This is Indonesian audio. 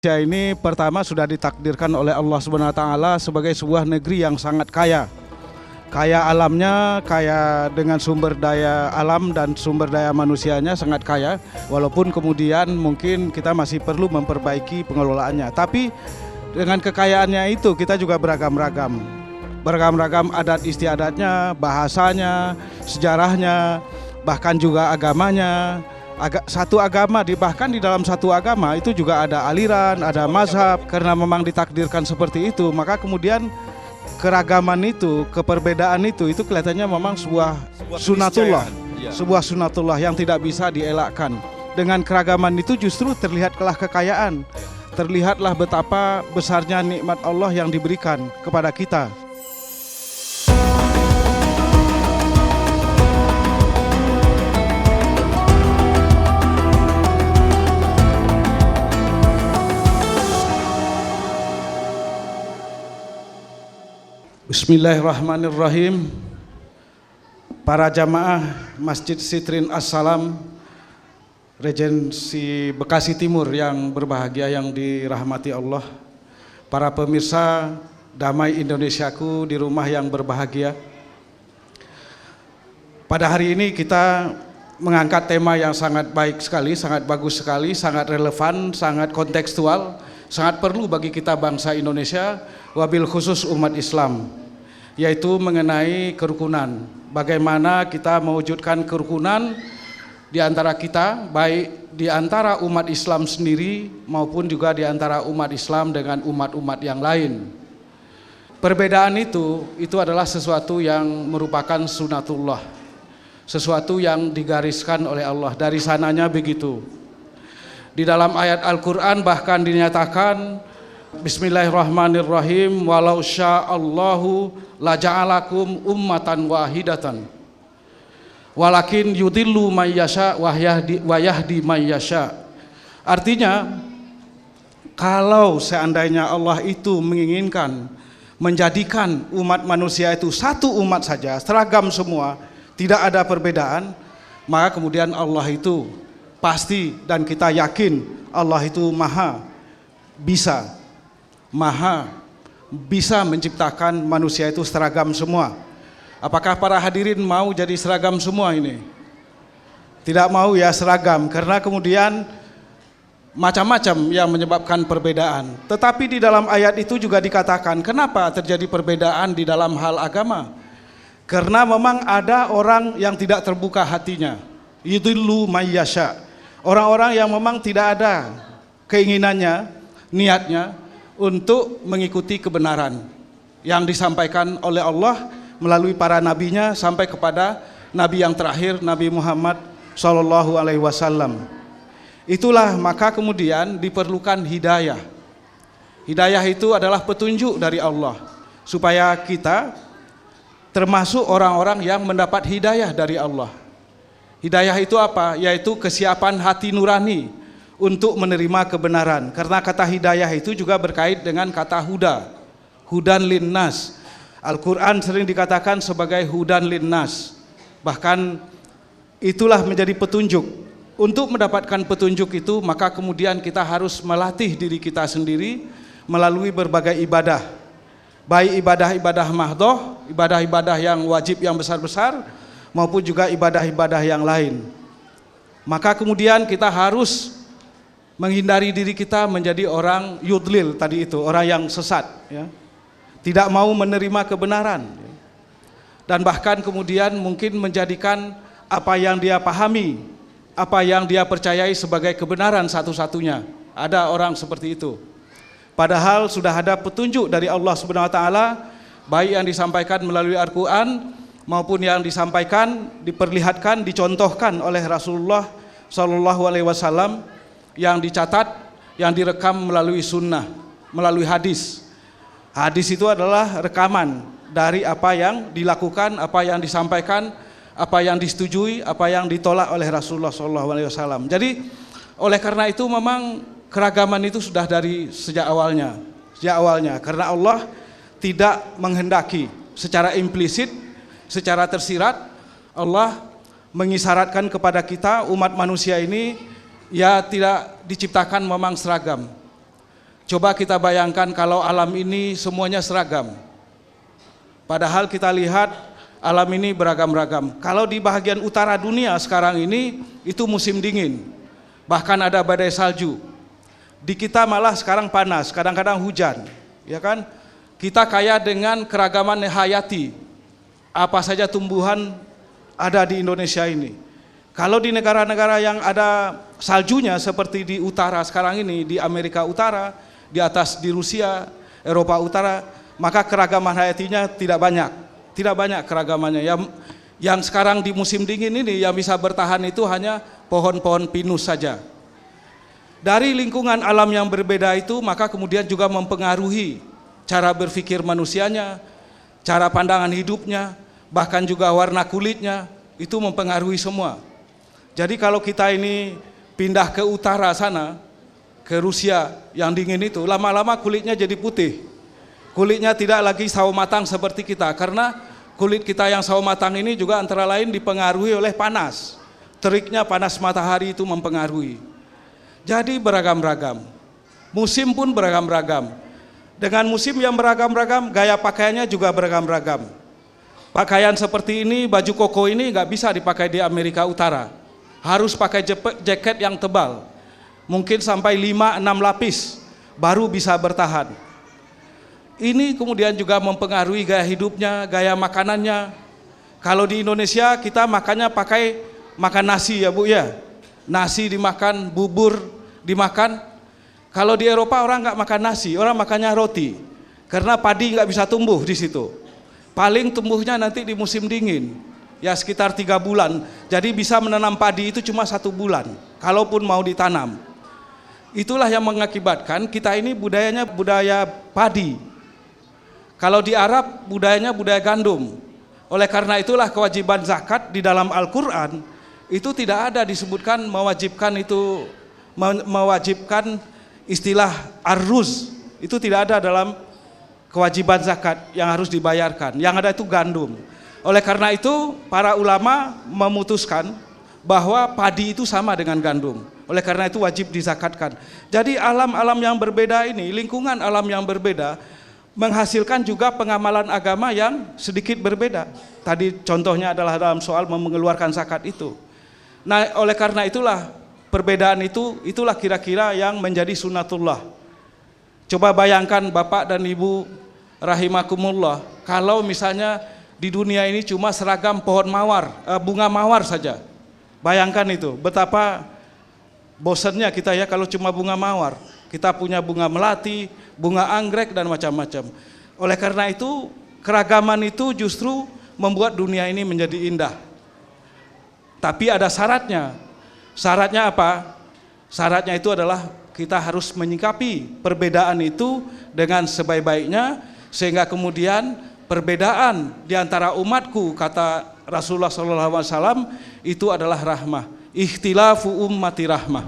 Indonesia ini pertama sudah ditakdirkan oleh Allah Subhanahu wa taala sebagai sebuah negeri yang sangat kaya. Kaya alamnya, kaya dengan sumber daya alam dan sumber daya manusianya sangat kaya. Walaupun kemudian mungkin kita masih perlu memperbaiki pengelolaannya. Tapi dengan kekayaannya itu kita juga beragam-ragam. Beragam-ragam adat istiadatnya, bahasanya, sejarahnya, bahkan juga agamanya. Satu agama, bahkan di dalam satu agama itu juga ada aliran, ada mazhab. Karena memang ditakdirkan seperti itu, maka kemudian keragaman itu, keperbedaan itu kelihatannya memang sebuah sunatullah, sebuah sunatullah yang tidak bisa dielakkan. Dengan keragaman itu justru terlihatlah kekayaan, terlihatlah betapa besarnya nikmat Allah yang diberikan kepada kita. Bismillahirrahmanirrahim. Para jamaah Masjid Sitrin As-Salam Regensi Bekasi Timur yang berbahagia, yang dirahmati Allah, para pemirsa Damai Indonesiaku di rumah yang berbahagia. Pada hari ini kita mengangkat tema yang sangat baik sekali, sangat bagus sekali, sangat relevan, sangat kontekstual, sangat perlu bagi kita bangsa Indonesia, wabil khusus umat Islam, yaitu mengenai kerukunan. Bagaimana kita mewujudkan kerukunan di antara kita, baik di antara umat Islam sendiri maupun juga di antara umat Islam dengan umat-umat yang lain. Perbedaan itu adalah sesuatu yang merupakan sunatullah, sesuatu yang digariskan oleh Allah, dari sananya begitu. Di dalam ayat Al-Quran bahkan dinyatakan, Bismillahirrahmanirrahim, walau sya'allahu laja'alakum ummatan wahidatan walakin yudillu may yasha wa yahdi may yasha. Artinya, kalau seandainya Allah itu menginginkan menjadikan umat manusia itu satu umat saja, seragam semua, tidak ada perbedaan, maka kemudian Allah itu pasti, dan kita yakin Allah itu maha bisa menciptakan manusia itu seragam semua. Apakah para hadirin mau jadi seragam semua ini? Tidak mau ya seragam, karena kemudian macam-macam yang menyebabkan perbedaan. Tetapi di dalam ayat itu juga dikatakan, kenapa terjadi perbedaan di dalam hal agama? Karena memang ada orang yang tidak terbuka hatinya, yudillu may yasha, orang-orang yang memang tidak ada keinginannya, niatnya untuk mengikuti kebenaran yang disampaikan oleh Allah melalui para nabinya sampai kepada nabi yang terakhir, Nabi Muhammad SAW. Itulah maka kemudian diperlukan hidayah. Hidayah itu adalah petunjuk dari Allah supaya kita termasuk orang-orang yang mendapat hidayah dari Allah. Hidayah itu apa? Yaitu kesiapan hati nurani untuk menerima kebenaran. Karena kata hidayah itu juga berkait dengan kata huda, hudan linnas. Al-Quran sering dikatakan sebagai hudan linnas. Bahkan itulah menjadi petunjuk. Untuk mendapatkan petunjuk itu, maka kemudian kita harus melatih diri kita sendiri melalui berbagai ibadah, baik ibadah-ibadah mahdoh, ibadah-ibadah yang wajib yang besar-besar, maupun juga ibadah-ibadah yang lain. Maka kemudian kita harus menghindari diri kita menjadi orang yudlil tadi itu, orang yang sesat, ya, tidak mau menerima kebenaran, dan bahkan kemudian mungkin menjadikan apa yang dia pahami, apa yang dia percayai sebagai kebenaran satu-satunya. Ada orang seperti itu, padahal sudah ada petunjuk dari Allah Subhanahu wa taala, baik yang disampaikan melalui Al-Quran maupun yang disampaikan, diperlihatkan, dicontohkan oleh Rasulullah SAW, yang dicatat, yang direkam melalui sunnah, melalui hadis. Hadis itu adalah rekaman dari apa yang dilakukan, apa yang disampaikan, apa yang disetujui, apa yang ditolak oleh Rasulullah SAW. Jadi oleh karena itu memang keragaman itu sudah dari sejak awalnya, karena Allah tidak menghendaki secara implisit, secara tersirat. Allah mengisyaratkan kepada kita umat manusia ini ya tidak diciptakan memang seragam. Coba kita bayangkan kalau alam ini semuanya seragam. Padahal kita lihat alam ini beragam-ragam. Kalau di bagian utara dunia sekarang ini itu musim dingin. Bahkan ada badai salju. Di kita malah sekarang panas, kadang-kadang hujan, ya kan? Kita kaya dengan keragaman hayati. Apa saja tumbuhan ada di Indonesia ini. Kalau di negara-negara yang ada saljunya seperti di utara sekarang ini, di Amerika Utara, di atas di Rusia, Eropa Utara, maka keragaman hayatinya tidak banyak. Tidak banyak keragamannya. Yang sekarang di musim dingin ini yang bisa bertahan itu hanya pohon-pohon pinus saja. Dari lingkungan alam yang berbeda itu, maka kemudian juga mempengaruhi cara berpikir manusianya, cara pandangan hidupnya, bahkan juga warna kulitnya, itu mempengaruhi semua. Jadi kalau kita ini pindah ke utara sana, ke Rusia yang dingin itu, lama-lama kulitnya jadi putih. Kulitnya tidak lagi sawo matang seperti kita, karena kulit kita yang sawo matang ini juga antara lain dipengaruhi oleh panas. Teriknya panas matahari itu mempengaruhi. Jadi beragam-ragam. Musim pun beragam-ragam. Dengan musim yang beragam-ragam, gaya pakaiannya juga beragam-ragam. Pakaian seperti ini, baju koko ini nggak bisa dipakai di Amerika Utara. Harus pakai jaket yang tebal. Mungkin sampai 5-6 lapis, baru bisa bertahan. Ini kemudian juga mempengaruhi gaya hidupnya, gaya makanannya. Kalau di Indonesia kita makannya pakai makan nasi ya Bu ya. Nasi dimakan, bubur dimakan. Kalau di Eropa orang nggak makan nasi, orang makannya roti. Karena padi nggak bisa tumbuh di situ. Paling tumbuhnya nanti di musim dingin, ya sekitar 3 bulan. Jadi bisa menanam padi itu cuma 1 bulan, kalaupun mau ditanam. Itulah yang mengakibatkan kita ini budayanya budaya padi. Kalau di Arab budayanya budaya gandum. Oleh karena itulah kewajiban zakat di dalam Al-Quran itu tidak ada disebutkan mewajibkan istilah arruz. Itu tidak ada dalam kewajiban zakat yang harus dibayarkan. Yang ada itu gandum. Oleh karena itu para ulama memutuskan bahwa padi itu sama dengan gandum. Oleh karena itu wajib dizakatkan. Jadi alam-alam yang berbeda ini, lingkungan alam yang berbeda menghasilkan juga pengamalan agama yang sedikit berbeda. Tadi contohnya adalah dalam soal mengeluarkan zakat itu. Nah, oleh karena itulah perbedaan itulah kira-kira yang menjadi sunnatullah. Coba bayangkan Bapak dan Ibu rahimakumullah, kalau misalnya di dunia ini cuma seragam pohon mawar, bunga mawar saja. Bayangkan itu, betapa bosannya kita ya kalau cuma bunga mawar. Kita punya bunga melati, bunga anggrek dan macam-macam. Oleh karena itu, keragaman itu justru membuat dunia ini menjadi indah. Tapi ada syaratnya. Syaratnya apa? Syaratnya itu adalah kita harus menyikapi perbedaan itu dengan sebaik-baiknya, sehingga kemudian perbedaan di antara umatku, kata Rasulullah SAW, itu adalah rahmah. Ikhtilafu ummati rahmah.